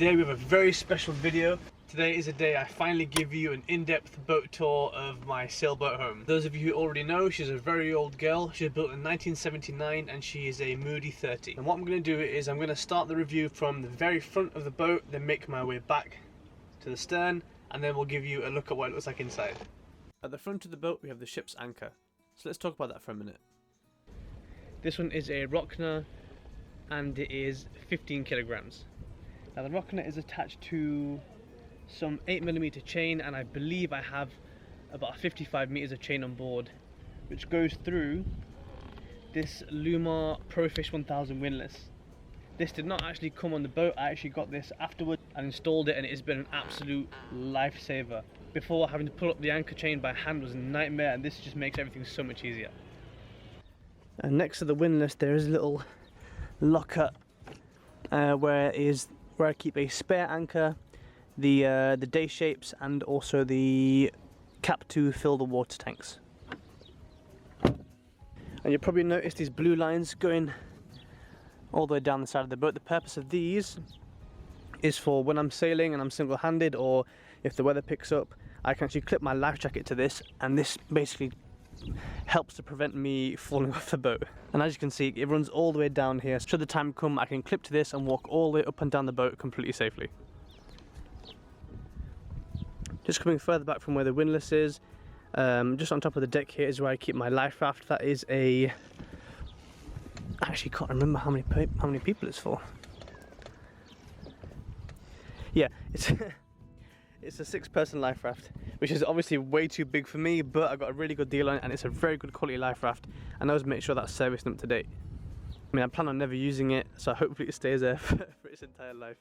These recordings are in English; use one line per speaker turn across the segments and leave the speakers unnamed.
Today we have a very special video. Today is a day I finally give you an in-depth boat tour of my sailboat home. Those of you who already know, she's a very old girl. She was built in 1979 and she is a Moody 30. And what I'm going to do is I'm going to start the review from the very front of the boat, then make my way back to the stern, and then we'll give you a look at what it looks like inside. At the front of the boat we have the ship's anchor. So let's talk about that for a minute. This one is a Rockner and it is 15 kilograms. Now the Rockner is attached to some 8mm chain, and I believe I have about 55 meters of chain on board, which goes through this Lumar Profish 1000 windlass. This did not actually come on the boat. I actually got this afterwards and installed it, and it has been an absolute lifesaver. Before, having to pull up the anchor chain by hand was a nightmare, and this just makes everything so much easier. And next to the windlass there is a little locker where I keep a spare anchor, the day shapes, and also the cap to fill the water tanks. And you'll probably notice these blue lines going all the way down the side of the boat. The purpose of these is for when I'm sailing and I'm single-handed, or if the weather picks up, I can actually clip my life jacket to this, and this basically helps to prevent me falling off the boat. And as you can see, it runs all the way down here. Should the time come, I can clip to this and walk all the way up and down the boat completely safely. Just coming further back from where the windlass is, just on top of the deck here is where I keep my life raft. That is I actually can't remember how many people it's for. Yeah, it's a 6-person life raft, which is obviously way too big for me, but I got a really good deal on it, and it's a very good quality life raft, and I always make sure that's serviced and up to date. I mean, I plan on never using it, so hopefully it stays there for its entire life.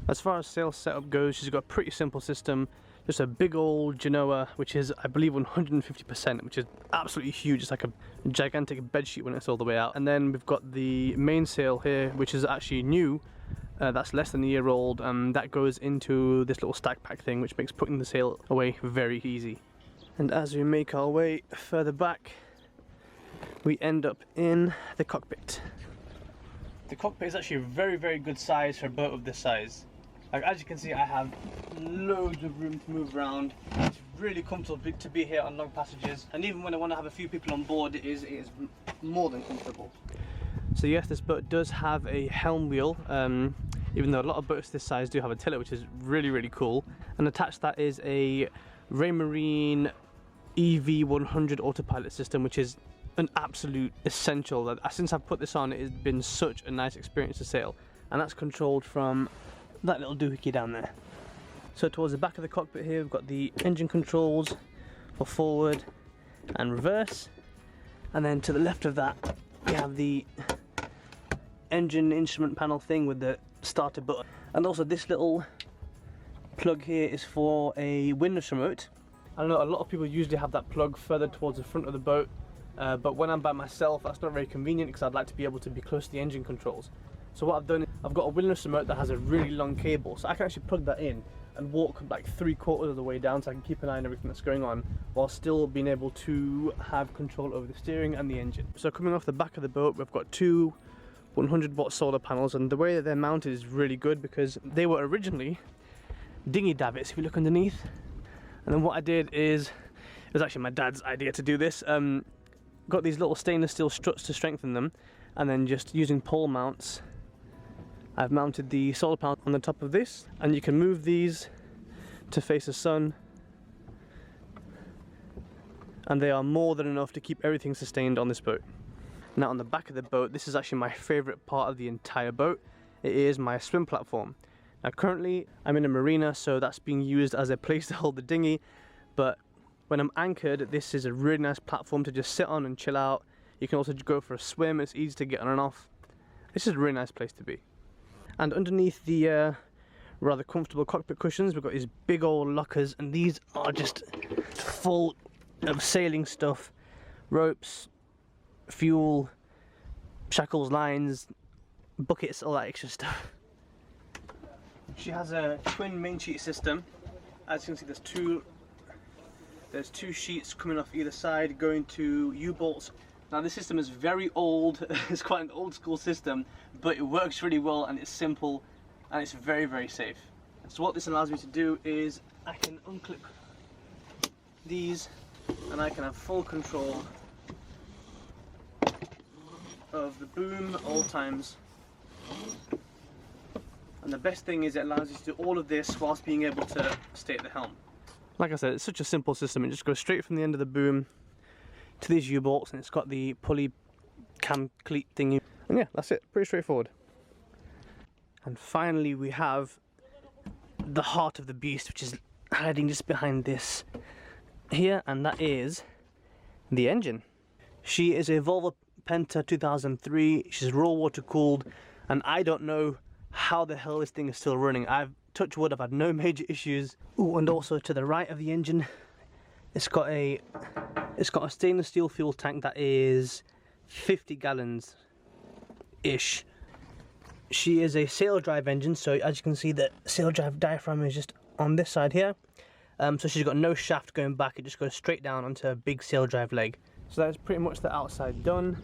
As far as sail setup goes, she's got a pretty simple system. Just a big old Genoa, which is, I believe, 150%, which is absolutely huge. It's like a gigantic bedsheet when it's all the way out. And then we've got the mainsail here, which is actually new. That's less than a year old, and that goes into this little stack pack thing, which makes putting the sail away very easy. And as we make our way further back, we end up in the cockpit. The cockpit is actually a very good size for a boat of this size. Like, as you can see, I have loads of room to move around. It's really comfortable to be here on long passages, and even when I want to have a few people on board, it is more than comfortable. So yes, this boat does have a helm wheel, even though a lot of boats this size do have a tiller, which is really cool. And attached to that is a Raymarine EV100 autopilot system, which is an absolute essential. Since I've put this on, it has been such a nice experience to sail, and that's controlled from that little doohickey down there. So towards the back of the cockpit here, we've got the engine controls for forward and reverse, and then to the left of that we have the engine instrument panel thing with the starter button. And also this little plug here is for a windlass remote. I know a lot of people usually have that plug further towards the front of the boat, but when I'm by myself that's not very convenient, because I'd like to be able to be close to the engine controls. So what I've done is I've got a windlass remote that has a really long cable, so I can actually plug that in and walk like 3/4 of the way down, so I can keep an eye on everything that's going on while still being able to have control over the steering and the engine. So coming off the back of the boat, we've got two 100-watt solar panels, and the way that they're mounted is really good because they were originally dinghy davits, if you look underneath. And then what I did is, it was actually my dad's idea to do this, got these little stainless steel struts to strengthen them, and then just using pole mounts, I've mounted the solar panel on the top of this, and you can move these to face the sun, and they are more than enough to keep everything sustained on this boat. Now on the back of the boat, this is actually my favourite part of the entire boat. It is my swim platform. Now currently I'm in a marina, so that's being used as a place to hold the dinghy, but when I'm anchored, this is a really nice platform to just sit on and chill out. You can also go for a swim, it's easy to get on and off. This is a really nice place to be. And underneath the rather comfortable cockpit cushions, we've got these big old lockers, and these are just full of sailing stuff, ropes, fuel, shackles, lines, buckets, all that extra stuff. She has a twin main sheet system. As you can see, there's two sheets coming off either side going to U-bolts. Now this system is very old, it's quite an old school system, but it works really well and it's simple and it's very, very safe. So what this allows me to do is I can unclip these and I can have full control of the boom at all times. And the best thing is it allows you to do all of this whilst being able to stay at the helm. Like I said, it's such a simple system. It just goes straight from the end of the boom to these U-bolts, and it's got the pulley cam cleat thingy. And yeah, that's it. Pretty straightforward. And finally we have the heart of the beast, which is hiding just behind this here, and that is the engine. She is a Volvo Penta 2003. She's raw water cooled, and I don't know how the hell this thing is still running. I've touched wood, I've had no major issues. Ooh, and also to the right of the engine, it's got a stainless steel fuel tank that is 50 gallons ish. She is a sail drive engine, so as you can see the sail drive diaphragm is just on this side here. So she's got no shaft going back, it just goes straight down onto a big sail drive leg. So that's pretty much the outside done.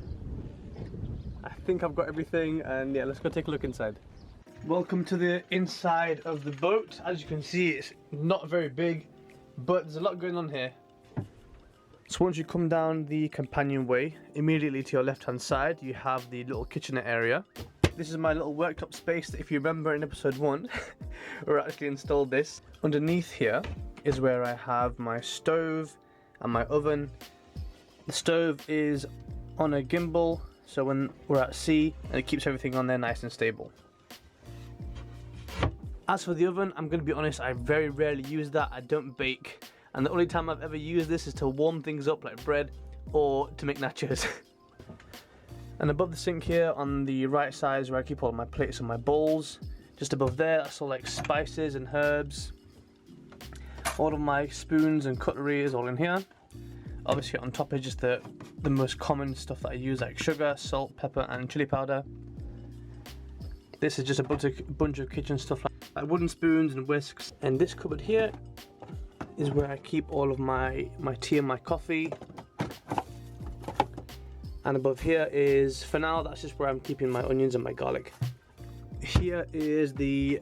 I think I've got everything, and yeah, let's go take a look inside. Welcome to the inside of the boat. As you can see, it's not very big, but there's a lot going on here. So once you come down the companionway, immediately to your left hand side you have the little kitchenette area. This is my little worktop space that, if you remember in episode 1, we actually installed this. Underneath here is where I have my stove and my oven. The stove is on a gimbal, so when we're at sea, and it keeps everything on there nice and stable. As for the oven, I'm going to be honest, I very rarely use that. I don't bake, and the only time I've ever used this is to warm things up like bread or to make nachos. And above the sink here on the right side is where I keep all my plates and my bowls. Just above there, that's all like spices and herbs. All of my spoons and cutlery is all in here. Obviously on top is just the most common stuff that I use, like sugar, salt, pepper and chili powder. This is just a bunch of kitchen stuff like wooden spoons and whisks. And this cupboard here is where I keep all of my tea and my coffee. And above here is, for now, that's just where I'm keeping my onions and my garlic. Here is the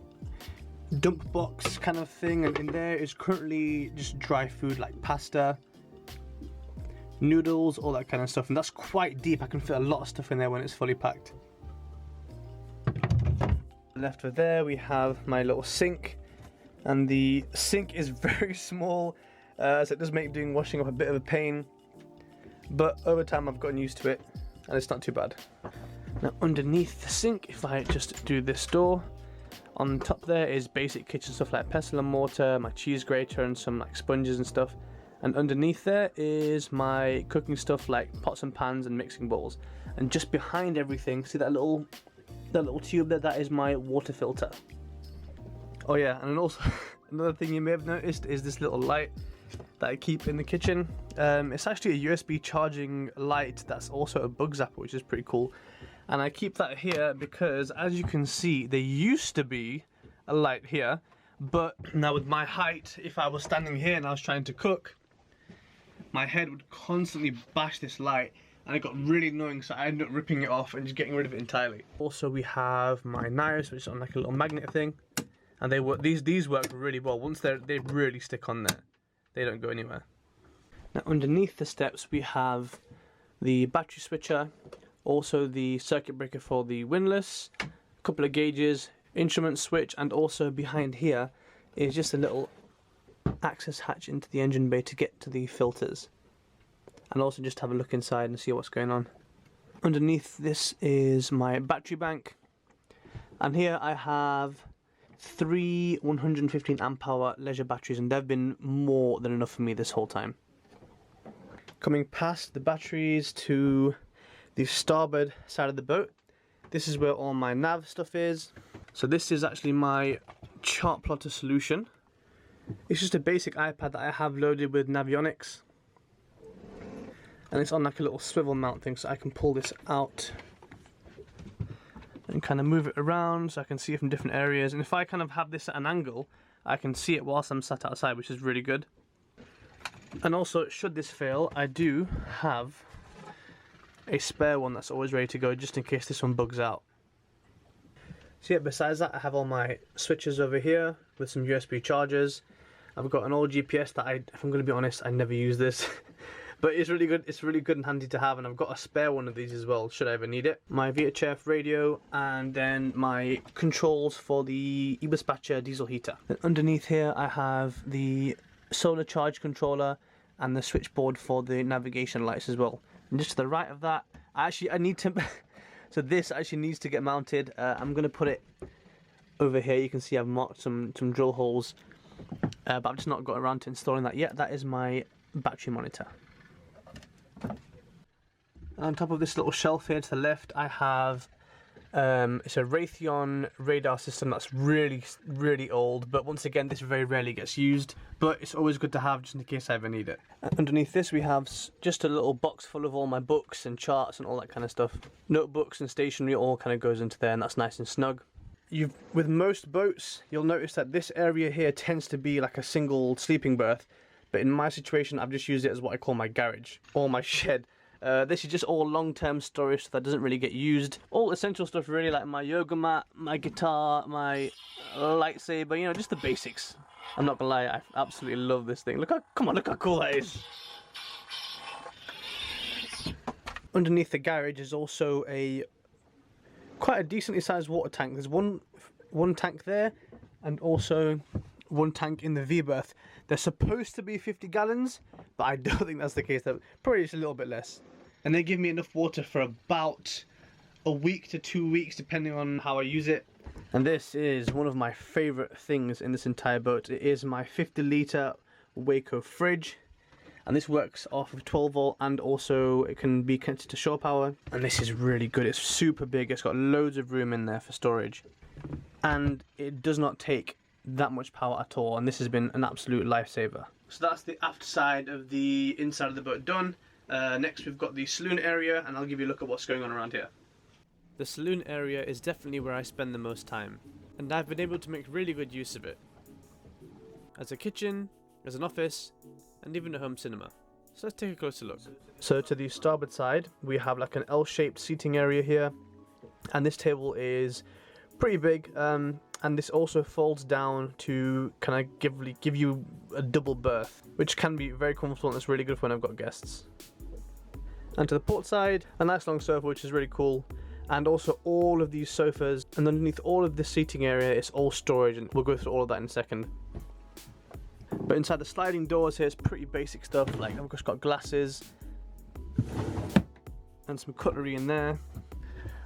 dump box kind of thing, and in there is currently just dry food like pasta, noodles, all that kind of stuff. And that's quite deep. I can fit a lot of stuff in there when it's fully packed. Left of there we have my little sink, and the sink is very small, so it does make doing washing up a bit of a pain. But over time I've gotten used to it, and it's not too bad. Now underneath the sink, if I just do this door, on top there is basic kitchen stuff like pestle and mortar, my cheese grater and some like sponges and stuff. And underneath there is my cooking stuff like pots and pans and mixing bowls. And just behind everything, see that little tube there, that is my water filter. Oh yeah, and also another thing you may have noticed is this little light that I keep in the kitchen. It's actually a USB charging light that's also a bug zapper, which is pretty cool. And I keep that here because, as you can see, there used to be a light here, but now with my height, if I was standing here and I was trying to cook, my head would constantly bash this light, and it got really annoying, so I ended up ripping it off and just getting rid of it entirely. Also we have my knives, which is on like a little magnet thing, and they work. These work really well. Once they really stick on there, they don't go anywhere. Now underneath the steps we have the battery switcher, also the circuit breaker for the windlass, a couple of gauges, instrument switch, and also behind here is just a little access hatch into the engine bay to get to the filters. And also just have a look inside and see what's going on. Underneath this is my battery bank, and here I have 3 115 amp hour leisure batteries, and they've been more than enough for me this whole time. Coming past the batteries to the starboard side of the boat, this is where all my nav stuff is. So this is actually my chart plotter solution. It's just a basic iPad that I have loaded with Navionics, and it's on like a little swivel mount thing, so I can pull this out and kind of move it around so I can see it from different areas. And if I kind of have this at an angle, I can see it whilst I'm sat outside, which is really good. And also, should this fail, I do have a spare one that's always ready to go, just in case this one bugs out. So yeah, besides that, I have all my switches over here with some USB chargers. I've got an old GPS that if I'm going to be honest, I never use this. But it's really good. It's really good and handy to have, and I've got a spare one of these as well, should I ever need it. My VHF radio, and then my controls for the e-dispatcher diesel heater. And underneath here, I have the solar charge controller and the switchboard for the navigation lights as well. And just to the right of that, I need to. So this actually needs to get mounted. I'm gonna put it over here. You can see I've marked some drill holes, but I've just not got around to installing that yet. That is my battery monitor. On top of this little shelf here to the left, I have it's a Raytheon radar system that's really old, but once again this very rarely gets used, but it's always good to have just in case I ever need it. Underneath this we have just a little box full of all my books and charts and all that kind of stuff. Notebooks and stationery all kind of goes into there, and that's nice and snug. With most boats you'll notice that this area here tends to be like a single sleeping berth, but in my situation I've just used it as what I call my garage or my shed. This is just all long-term storage that doesn't really get used. All essential stuff really, like my yoga mat, my guitar, my lightsaber, you know, just the basics. I'm not gonna lie, I absolutely love this thing. Look how cool that is. Underneath the garage is also quite a decently sized water tank. There's one tank there, and also one tank in the V-berth. They're supposed to be 50 gallons, but I don't think that's the case. They're probably just a little bit less. And they give me enough water for about a week to 2 weeks, depending on how I use it. And this is one of my favourite things in this entire boat. It is my 50-litre Waco fridge. And this works off of 12 volt, and also it can be connected to shore power. And this is really good. It's super big. It's got loads of room in there for storage. And it does not take that much power at all, and this has been an absolute lifesaver. So that's the aft side of the inside of the boat done. Next we've got the saloon area, and I'll give you a look at what's going on around here. The saloon area is definitely where I spend the most time, and I've been able to make really good use of it. As a kitchen, as an office, and even a home cinema. So let's take a closer look. So to the starboard side, we have like an L-shaped seating area here, and this table is pretty big, and this also folds down to kind of give you a double berth, which can be very comfortable, and it's really good for when I've got guests. And to the port side, a nice long sofa, which is really cool, and also all of these sofas, and underneath all of this seating area is all storage, and we'll go through all of that in a second. But inside the sliding doors here, it's pretty basic stuff, like I've just got glasses and some cutlery in there.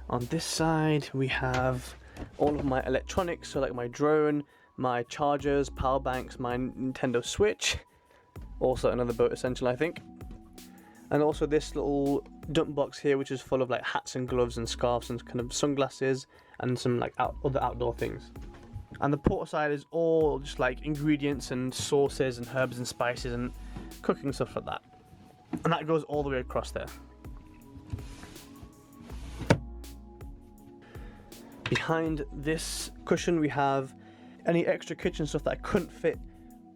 On this side we have all of my electronics, so like my drone, my chargers, power banks, my Nintendo Switch, also another boat essential I think, and also this little dump box here, which is full of like hats and gloves and scarves and kind of sunglasses and some like other outdoor things. And the port side is all just like ingredients and sauces and herbs and spices and cooking stuff like that, and that goes all the way across there. Behind this cushion we have any extra kitchen stuff that I couldn't fit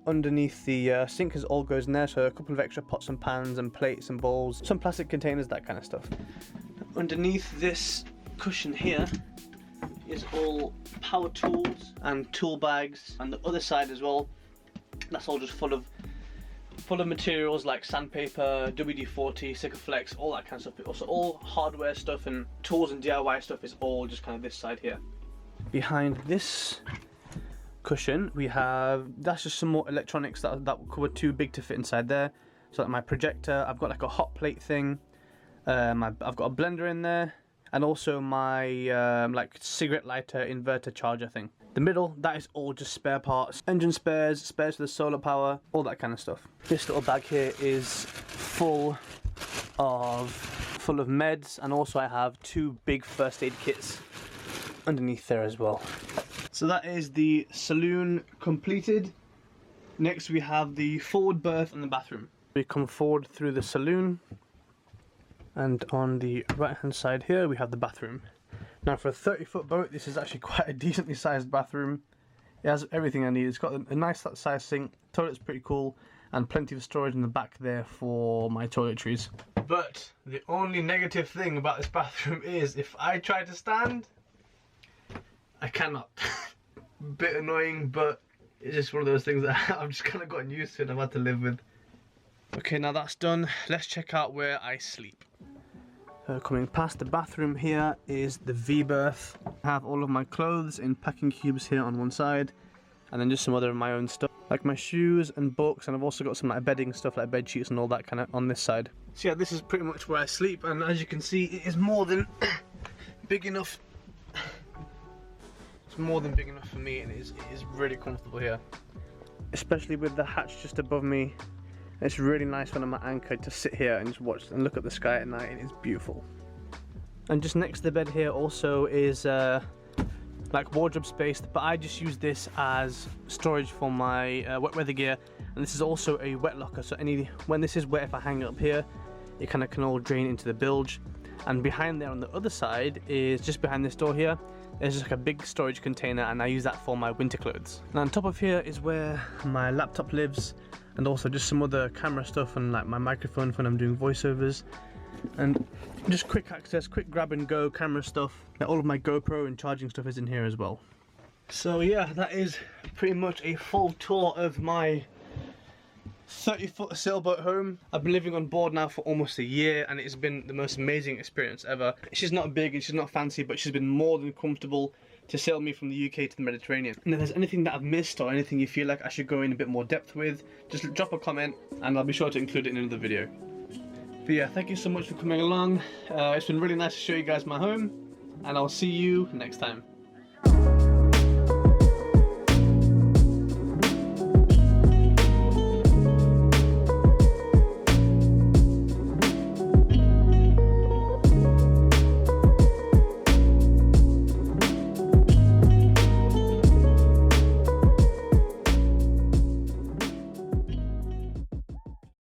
underneath the sink, as all goes in there, so a couple of extra pots and pans and plates and bowls, some plastic containers, that kind of stuff. Underneath this cushion here is all power tools and tool bags, and the other side as well, that's all just full of materials like sandpaper, WD-40, Sikaflex, all that kind of stuff. Also all hardware stuff and tools and DIY stuff is all just kind of this side here. Behind this cushion we have, that's just some more electronics that were too big to fit inside there. So like my projector, I've got like a hot plate thing, I've got a blender in there, and also my like cigarette lighter inverter charger thing. The middle, that is all just spare parts, engine spares, spares for the solar power, all that kind of stuff. This little bag here is full of meds, and also I have 2 big first aid kits underneath there as well. So that is the saloon completed. Next we have the forward berth and the bathroom. We come forward through the saloon, and on the right hand side here we have the bathroom. Now for a 30-foot boat, this is actually quite a decently sized bathroom. It has everything I need. It's got a nice sized sink, toilet's pretty cool, and plenty of storage in the back there for my toiletries. But the only negative thing about this bathroom is if I try to stand, I cannot. Bit annoying, but it's just one of those things that I've just kind of gotten used to and I've had to live with. Okay, now that's done, let's check out where I sleep. Coming past the bathroom here is the V-berth. I have all of my clothes in packing cubes here on one side, and then just some other of my own stuff, like my shoes and books, and I've also got some like bedding stuff like bed sheets and all that kind of on this side. So yeah, this is pretty much where I sleep, and as you can see, it is more than big enough. It's more than big enough for me, and it is really comfortable here, especially with the hatch just above me. It's really nice when I'm at anchor to sit here and just watch and look at the sky at night. It is beautiful. And just next to the bed here also is like wardrobe space, but I just use this as storage for my wet weather gear. And this is also a wet locker, so when this is wet, if I hang it up here, it kind of can all drain into the bilge. And behind there on the other side is, just behind this door here, there's just like a big storage container, and I use that for my winter clothes. And on top of here is where my laptop lives, and also just some other camera stuff and like my microphone when I'm doing voiceovers, and just quick access, quick grab and go camera stuff. All of my GoPro and charging stuff is in here as well. So yeah, that is pretty much a full tour of my 30-foot sailboat home. I've been living on board now for almost a year, and it's been the most amazing experience ever. She's not big and she's not fancy, but she's been more than comfortable to sail me from the UK to the Mediterranean. And if there's anything that I've missed or anything you feel like I should go in a bit more depth with, just drop a comment and I'll be sure to include it in another video. But yeah, thank you so much for coming along. It's been really nice to show you guys my home, and I'll see you next time.